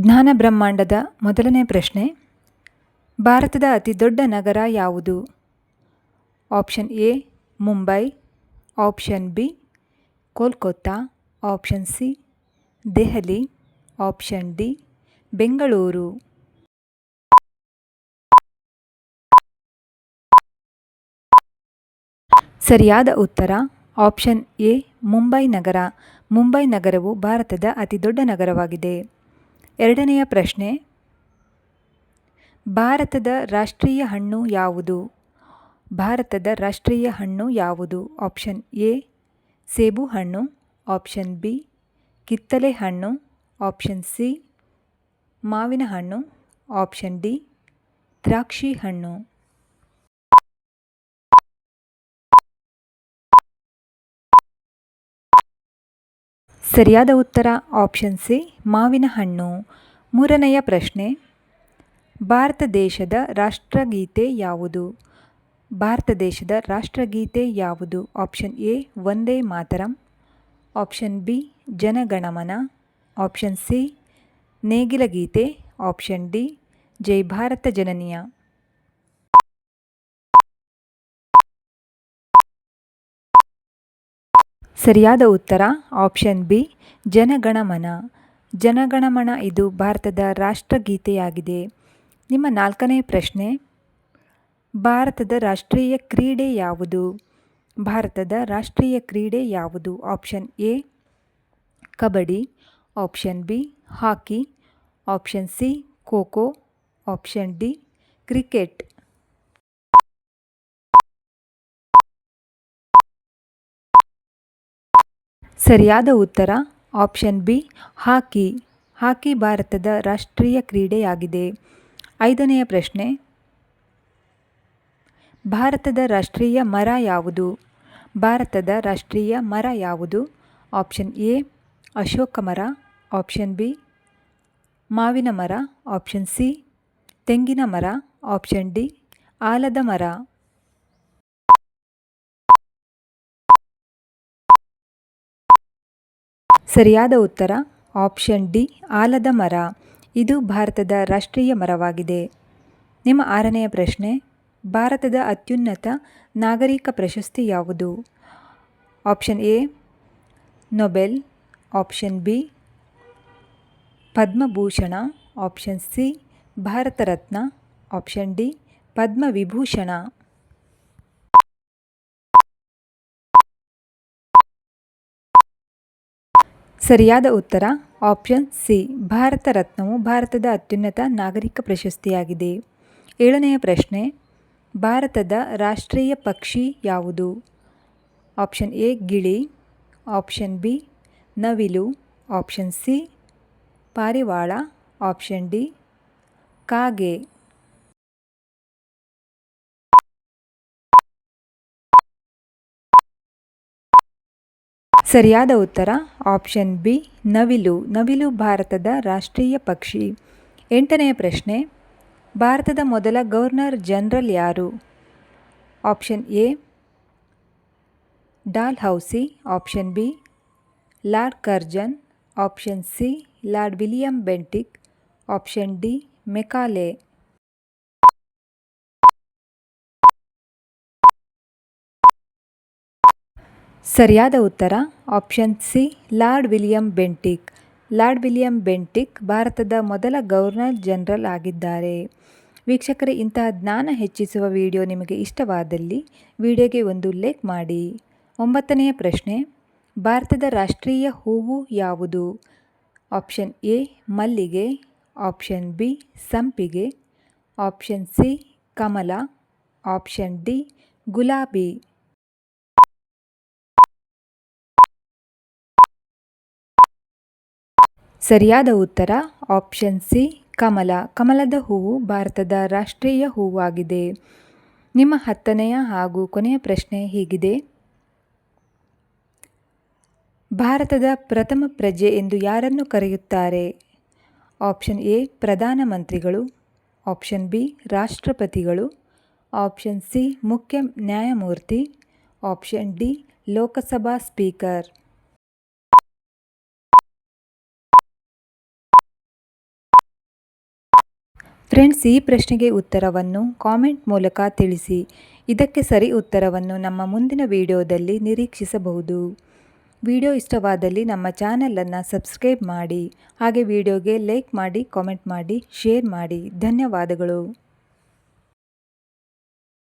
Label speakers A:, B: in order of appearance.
A: ಜ್ಞಾನ ಬ್ರಹ್ಮಾಂಡದ ಮೊದಲನೇ ಪ್ರಶ್ನೆ, ಭಾರತದ ಅತಿ ದೊಡ್ಡ ನಗರ ಯಾವುದು? Option A Mumbai, option B Kolkata, option C Delhi, option D Bengaluru. ಸರಿಯಾದ ಉತ್ತರ ಆಪ್ಷನ್ ಎ ಮುಂಬೈ ನಗರ. ಮುಂಬೈ ನಗರವು ಭಾರತದ ಅತಿ ದೊಡ್ಡ ನಗರವಾಗಿದೆ. ಎರಡನೆಯ ಪ್ರಶ್ನೆ, ಭಾರತದ ರಾಷ್ಟ್ರೀಯ ಹಣ್ಣು ಯಾವುದು? ಭಾರತದ ರಾಷ್ಟ್ರೀಯ ಹಣ್ಣು ಯಾವುದು? ಆಪ್ಷನ್ ಎ ಸೇಬು ಹಣ್ಣು, ಆಪ್ಷನ್ ಬಿ ಕಿತ್ತಳೆ ಹಣ್ಣು, ಆಪ್ಷನ್ ಸಿ ಮಾವಿನ ಹಣ್ಣು, ಆಪ್ಷನ್ ಡಿ ದ್ರಾಕ್ಷಿ ಹಣ್ಣು. ಸರಿಯಾದ ಉತ್ತರ ಆಪ್ಷನ್ ಸಿ ಮಾವಿನ ಹಣ್ಣು. ಮೂರನೆಯ ಪ್ರಶ್ನೆ, ಭಾರತ ದೇಶದ ರಾಷ್ಟ್ರಗೀತೆ ಯಾವುದು? ಭಾರತ ದೇಶದ ರಾಷ್ಟ್ರಗೀತೆ ಯಾವುದು? Option A Vande Mataram, option B Jana Gana Mana, option C ನೇಗಿಲ ಗೀತೆ, ಆಪ್ಷನ್ ಡಿ ಜೈ ಭಾರತ ಜನನಿಯ. ಸರಿಯಾದ ಉತ್ತರ ಆಪ್ಷನ್ ಬಿ ಜನಗಣಮನ. ಜನಗಣಮನ ಇದು ಭಾರತದ ರಾಷ್ಟ್ರಗೀತೆಯಾಗಿದೆ. ನಿಮ್ಮ ನಾಲ್ಕನೇ ಪ್ರಶ್ನೆ, ಭಾರತದ ರಾಷ್ಟ್ರೀಯ ಕ್ರೀಡೆ ಯಾವುದು? ಭಾರತದ ರಾಷ್ಟ್ರೀಯ ಕ್ರೀಡೆ ಯಾವುದು? Option A kabaddi, option B hockey, option C kho kho, option D cricket. ಸರಿಯಾದ ಉತ್ತರ ಆಪ್ಷನ್ ಬಿ ಹಾಕಿ. ಹಾಕಿ ಭಾರತದ ರಾಷ್ಟ್ರೀಯ ಕ್ರೀಡೆಯಾಗಿದೆ. ಐದನೆಯ ಪ್ರಶ್ನೆ, ಭಾರತದ ರಾಷ್ಟ್ರೀಯ ಮರ ಯಾವುದು? ಭಾರತದ ರಾಷ್ಟ್ರೀಯ ಮರ ಯಾವುದು? ಆಪ್ಷನ್ ಎ ಅಶೋಕ ಮರ, ಆಪ್ಷನ್ ಬಿ ಮಾವಿನ ಮರ, ಆಪ್ಷನ್ ಸಿ ತೆಂಗಿನ ಮರ, ಆಪ್ಷನ್ ಡಿ ಆಲದ ಮರ. ಸರಿಯಾದ ಉತ್ತರ ಆಪ್ಷನ್ ಡಿ ಆಲದ ಮರ. ಇದು ಭಾರತದ ರಾಷ್ಟ್ರೀಯ ಮರವಾಗಿದೆ. ನಿಮ್ಮ ಆರನೆಯ ಪ್ರಶ್ನೆ, ಭಾರತದ ಅತ್ಯುನ್ನತ ನಾಗರಿಕ ಪ್ರಶಸ್ತಿ ಯಾವುದು? Option A Nobel, option B Padma Bhushan, option C Bharat Ratna, option D Padma Vibhushan. ಸರಿಯಾದ ಉತ್ತರ ಆಪ್ಷನ್ ಸಿ ಭಾರತ ರತ್ನವು ಭಾರತದ ಅತ್ಯುನ್ನತ ನಾಗರಿಕ ಪ್ರಶಸ್ತಿಯಾಗಿದೆ. ಏಳನೆಯ ಪ್ರಶ್ನೆ, ಭಾರತದ ರಾಷ್ಟ್ರೀಯ ಪಕ್ಷಿ ಯಾವುದು? ಆಪ್ಷನ್ ಎ ಗಿಳಿ, ಆಪ್ಷನ್ ಬಿ ನವಿಲು, ಆಪ್ಷನ್ ಸಿ ಪಾರಿವಾಳ, ಆಪ್ಷನ್ ಡಿ ಕಾಗೆ. ಸರಿಯಾದ ಉತ್ತರ ಆಪ್ಷನ್ ಬಿ ನವಿಲು. ನವಿಲು ಭಾರತದ ರಾಷ್ಟ್ರೀಯ ಪಕ್ಷಿ. ಎಂಟನೆಯ ಪ್ರಶ್ನೆ, ಭಾರತದ ಮೊದಲ ಗವರ್ನರ್ ಜನರಲ್ ಯಾರು? Option A Dalhousie, option B Lord Curzon, option C Lord William Bentinck, option D Macaulay. ಸರಿಯಾದ ಉತ್ತರ option C Lord William Bentinck. Lord William Bentinck ಭಾರತದ ಮೊದಲ ಗವರ್ನರ್ ಜನರಲ್ ಆಗಿದ್ದಾರೆ. ವೀಕ್ಷಕರೇ, ಇಂತಹ ಜ್ಞಾನ ಹೆಚ್ಚಿಸುವ ವಿಡಿಯೋ ನಿಮಗೆ ಇಷ್ಟವಾದಲ್ಲಿ ವಿಡಿಯೋಗೆ ಒಂದು ಲೈಕ್ ಮಾಡಿ. ಒಂಬತ್ತನೆಯ ಪ್ರಶ್ನೆ, ಭಾರತದ ರಾಷ್ಟ್ರೀಯ ಹೂವು ಯಾವುದು? ಆಪ್ಷನ್ ಎ ಮಲ್ಲಿಗೆ, ಆಪ್ಷನ್ ಬಿ ಸಂಪಿಗೆ, ಆಪ್ಷನ್ ಸಿ ಕಮಲ, ಆಪ್ಷನ್ ಡಿ ಗುಲಾಬಿ. ಸರಿಯಾದ ಉತ್ತರ ಆಪ್ಷನ್ ಸಿ ಕಮಲ. ಕಮಲದ ಹೂವು ಭಾರತದ ರಾಷ್ಟ್ರೀಯ ಹೂವಾಗಿದೆ. ನಿಮ್ಮ ಹತ್ತನೆಯ ಹಾಗೂ ಕೊನೆಯ ಪ್ರಶ್ನೆ ಹೀಗಿದೆ, ಭಾರತದ ಪ್ರಥಮ ಪ್ರಜೆ ಎಂದು ಯಾರನ್ನು ಕರೆಯುತ್ತಾರೆ? ಆಪ್ಷನ್ ಎ ಪ್ರಧಾನಮಂತ್ರಿಗಳು, ಆಪ್ಷನ್ ಬಿ ರಾಷ್ಟ್ರಪತಿಗಳು, ಆಪ್ಷನ್ ಸಿ ಮುಖ್ಯ ನ್ಯಾಯಮೂರ್ತಿ, option D Lok Sabha speaker. Friends, ಈ ಪ್ರಶ್ನೆಗೆ ಉತ್ತರವನ್ನು ಕಾಮೆಂಟ್ ಮೂಲಕ ತಿಳಿಸಿ. ಇದಕ್ಕೆ ಸರಿ ಉತ್ತರವನ್ನು ನಮ್ಮ ಮುಂದಿನ ವಿಡಿಯೋದಲ್ಲಿ ನಿರೀಕ್ಷಿಸಬಹುದು. ವಿಡಿಯೋ ಇಷ್ಟವಾದಲ್ಲಿ ನಮ್ಮ ಚಾನಲನ್ನು ಸಬ್ಸ್ಕ್ರೈಬ್ ಮಾಡಿ. ಹಾಗೆ ವಿಡಿಯೋಗೆ ಲೈಕ್ ಮಾಡಿ, ಕಾಮೆಂಟ್ ಮಾಡಿ, ಶೇರ್ ಮಾಡಿ. ಧನ್ಯವಾದಗಳು.